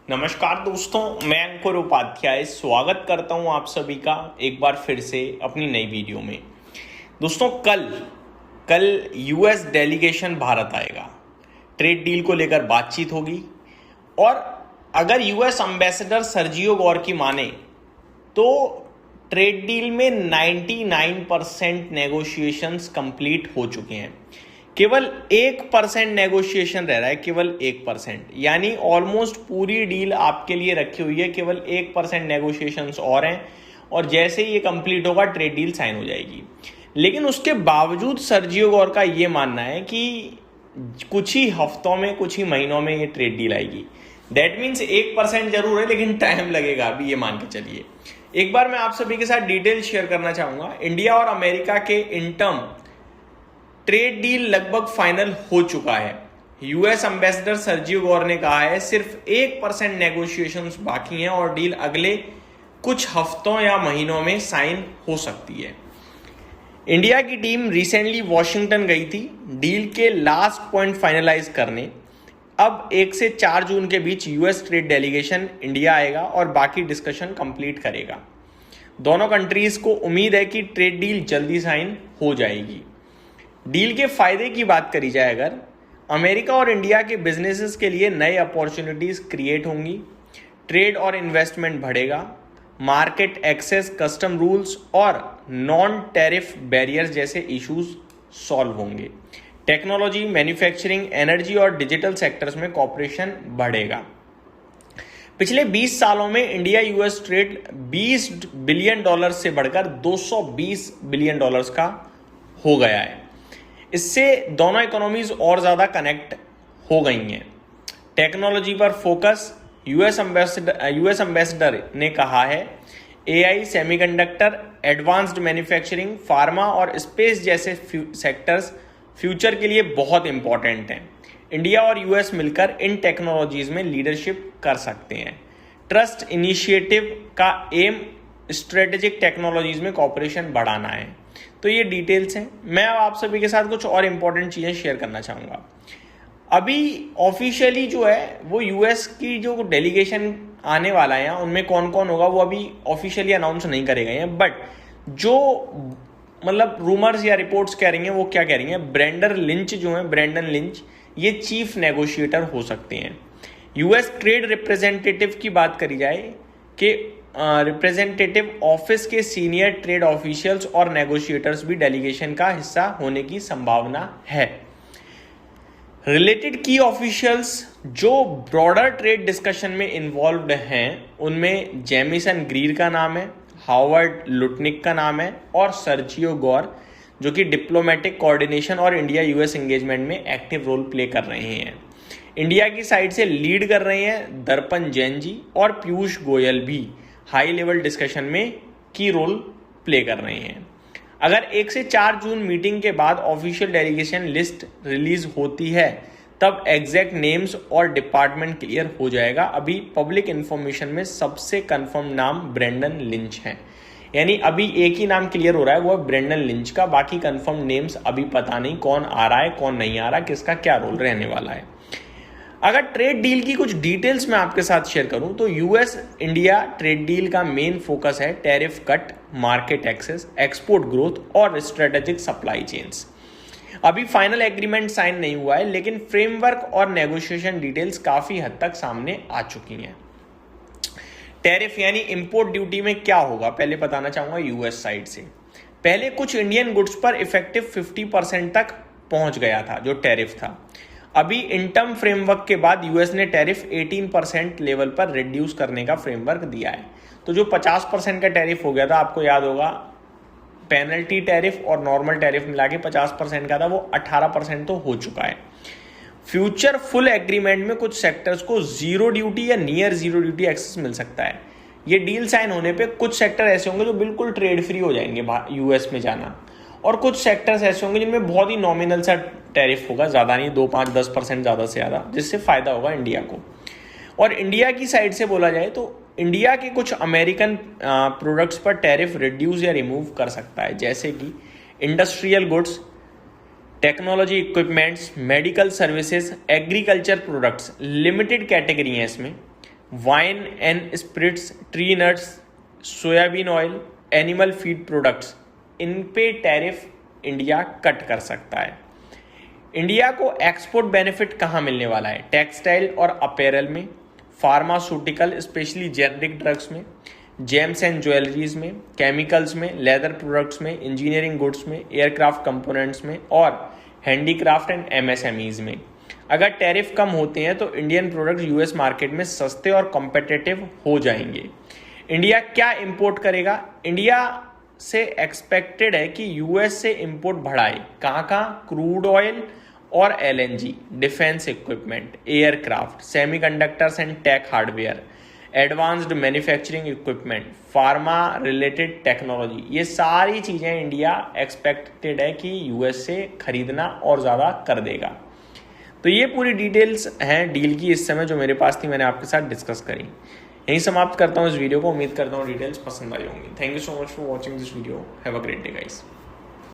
नमस्कार दोस्तों, मैं अंकुर उपाध्याय स्वागत करता हूं आप सभी का एक बार फिर से अपनी नई वीडियो में। दोस्तों, कल यूएस डेलीगेशन भारत आएगा, ट्रेड डील को लेकर बातचीत होगी और अगर यूएस एम्बेसडर सर्जियो गौर की माने तो ट्रेड डील में 99% नेगोशिएशंस कंप्लीट हो चुके हैं। केवल 1% नेगोशिएशन रह रहा है, केवल 1%, यानी ऑलमोस्ट पूरी डील आपके लिए रखी हुई है। केवल 1% नेगोशिएशंस और हैं और जैसे ही ये कंप्लीट होगा ट्रेड डील साइन हो जाएगी। लेकिन उसके बावजूद सर्जियो गौर का ये मानना है कि कुछ ही हफ्तों में, कुछ ही महीनों में ये ट्रेड डील आएगी। दैट मीन्स 1% जरूर है, लेकिन टाइम लगेगा, अभी ये मान के चलिए। एक बार मैं आप सभी के साथ डिटेल शेयर करना चाहूंगा। इंडिया और अमेरिका के इंटर्म ट्रेड डील लगभग फाइनल हो चुका है। यूएस एम्बेसडर सर्जियो गौर ने कहा है सिर्फ 1% नेगोशिएशंस बाकी हैं और डील अगले कुछ हफ्तों या महीनों में साइन हो सकती है। इंडिया की टीम रिसेंटली वॉशिंगटन गई थी डील के लास्ट पॉइंट फाइनलाइज करने। अब 1 से 4 जून के बीच यूएस ट्रेड डेलीगेशन इंडिया आएगा और बाकी डिस्कशन कंप्लीट करेगा। दोनों कंट्रीज को उम्मीद है कि ट्रेड डील जल्दी साइन हो जाएगी। डील के फायदे की बात करी जाए अगर, अमेरिका और इंडिया के बिजनेसेस के लिए नए अपॉर्चुनिटीज क्रिएट होंगी, ट्रेड और इन्वेस्टमेंट बढ़ेगा, मार्केट एक्सेस, कस्टम रूल्स और नॉन टैरिफ बैरियर्स जैसे इश्यूज सॉल्व होंगे। टेक्नोलॉजी, मैन्युफैक्चरिंग, एनर्जी और डिजिटल सेक्टर्स में कॉपरेशन बढ़ेगा। पिछले 20 सालों में इंडिया यूएस ट्रेड $20 बिलियन से बढ़कर $220 बिलियन का हो गया है। इससे दोनों इकोनॉमीज और ज्यादा कनेक्ट हो गई हैं। टेक्नोलॉजी पर फोकस, यूएस एम्बेसडर ने कहा है AI, semiconductor, advanced manufacturing, pharma और स्पेस जैसे सेक्टर्स फ्यूचर के लिए बहुत इंपॉर्टेंट हैं। इंडिया और यूएस मिलकर इन टेक्नोलॉजीज में लीडरशिप कर सकते हैं। ट्रस्ट इनिशिएटिव का एम स्ट्रेटेजिक टेक्नोलॉजीज में कॉपरेशन बढ़ाना है। तो ये डिटेल्स हैं। मैं अब आप सभी के साथ कुछ और इंपॉर्टेंट चीजें शेयर करना चाहूंगा। अभी ऑफिशियली जो है वो यूएस की जो डेलीगेशन आने वाला है, उनमें कौन कौन होगा वो अभी ऑफिशियली अनाउंस नहीं करे गए हैं। बट जो मतलब रूमर्स या रिपोर्ट्स कह रही हैं वो क्या कह रही हैं, ब्रेंडन लिंच ये चीफ नेगोशिएटर हो सकते हैं। यूएस ट्रेड रिप्रेजेंटेटिव की बात करी जाए कि रिप्रेजेंटेटिव ऑफिस के सीनियर ट्रेड ऑफिशियल्स और नेगोशिएटर्स भी डेलीगेशन का हिस्सा होने की संभावना है। रिलेटेड की ऑफिशियल्स जो ब्रॉडर ट्रेड डिस्कशन में इन्वॉल्व्ड हैं उनमें जेमिसन ग्रीर का नाम है, हावर्ड लुटनिक का नाम है और सर्जियो गौर जो कि डिप्लोमेटिक कोऑर्डिनेशन और इंडिया यूएस एंगेजमेंट में एक्टिव रोल प्ले कर रहे हैं। इंडिया की साइड से लीड कर रहे हैं दर्पण जैन जी और पीयूष गोयल भी हाई लेवल डिस्कशन में की रोल प्ले कर रहे हैं। अगर 1 से 4 जून मीटिंग के बाद ऑफिशियल डेलीगेशन लिस्ट रिलीज होती है तब एग्जैक्ट नेम्स और डिपार्टमेंट क्लियर हो जाएगा। अभी पब्लिक इंफॉर्मेशन में सबसे कंफर्म नाम ब्रेंडन लिंच है, यानी अभी एक ही नाम क्लियर हो रहा है, वो है ब्रेंडन लिंच का। बाकी कंफर्म नेम्स अभी पता नहीं कौन आ रहा है, कौन नहीं आ रहा, किसका क्या रोल रहने वाला है। अगर ट्रेड डील की कुछ डिटेल्स मैं आपके साथ शेयर करूं तो यूएस इंडिया ट्रेड डील का मेन फोकस है tariff cut, market access, export growth और स्ट्रेटेजिक सप्लाई चेन्स। अभी फाइनल एग्रीमेंट साइन नहीं हुआ है, लेकिन फ्रेमवर्क और नेगोशिएशन डिटेल्स काफी हद तक सामने आ चुकी हैं। टैरिफ यानी इंपोर्ट ड्यूटी में क्या होगा पहले बताना चाहूंगा यूएस साइड से। पहले कुछ इंडियन गुड्स पर इफेक्टिव 50% तक पहुंच गया था जो टैरिफ था। अभी इंटर्म फ्रेमवर्क के बाद यूएस ने टैरिफ 18% लेवल पर रिड्यूस करने का फ्रेमवर्क दिया है। तो जो 50% का टैरिफ हो गया था, आपको याद होगा पेनल्टी टैरिफ और नॉर्मल टैरिफ मिला के 50% का था, वो 18% तो हो चुका है। फ्यूचर फुल एग्रीमेंट में कुछ सेक्टर्स को जीरो ड्यूटी या नियर जीरो ड्यूटी एक्सेस मिल सकता है। ये डील साइन होने पे कुछ सेक्टर ऐसे होंगे जो बिल्कुल ट्रेड फ्री हो जाएंगे यूएस में जाना, और कुछ सेक्टर्स ऐसे होंगे जिनमें बहुत ही नॉमिनल सा टैरिफ होगा, ज़्यादा नहीं, 2, 5, 10% ज़्यादा से ज़्यादा, जिससे फ़ायदा होगा इंडिया को। और इंडिया की साइड से बोला जाए तो इंडिया के कुछ अमेरिकन प्रोडक्ट्स पर टैरिफ रिड्यूस या रिमूव कर सकता है, जैसे कि industrial goods, technology equipments, medical services, agriculture products, limited category है इसमें, wine and spirits, tree nuts, soybean oil, animal feed products, इन पे टैरिफ इंडिया कट कर सकता है। इंडिया को एक्सपोर्ट बेनिफिट कहाँ मिलने वाला है? टेक्सटाइल और अपैरल में, फार्मास्यूटिकल स्पेशली जेनेरिक ड्रग्स में, जेम्स एंड ज्वेलरीज में, केमिकल्स में, लेदर प्रोडक्ट्स में, इंजीनियरिंग गुड्स में, एयरक्राफ्ट कंपोनेंट्स में और हैंडीक्राफ्ट एंड एमएसएमईज में। अगर टैरिफ कम होते हैं तो इंडियन प्रोडक्ट यूएस मार्केट में सस्ते और कॉम्पिटिटिव हो जाएंगे। इंडिया क्या इंपोर्ट करेगा? इंडिया से एक्सपेक्टेड है कि यूएस से इंपोर्ट बढ़ाए। कहाँ कहाँ? क्रूड ऑयल और LNG, defence equipment, aircraft, semiconductors and tech hardware, advanced manufacturing equipment, pharma related technology, ये सारी चीज़ें इंडिया एक्सपेक्टेड है कि यूएस से खरीदना और ज़्यादा कर देगा। तो ये पूरी डिटेल्स हैं डील की इस समय जो मेरे पास थी, मैंने आपके साथ डिस्कस करी। यहीं समाप्त करता हूँ इस वीडियो को। उम्मीद करता हूँ डिटेल्स पसंद आई होंगी। Thank you so much for watching this video. Have a great day guys.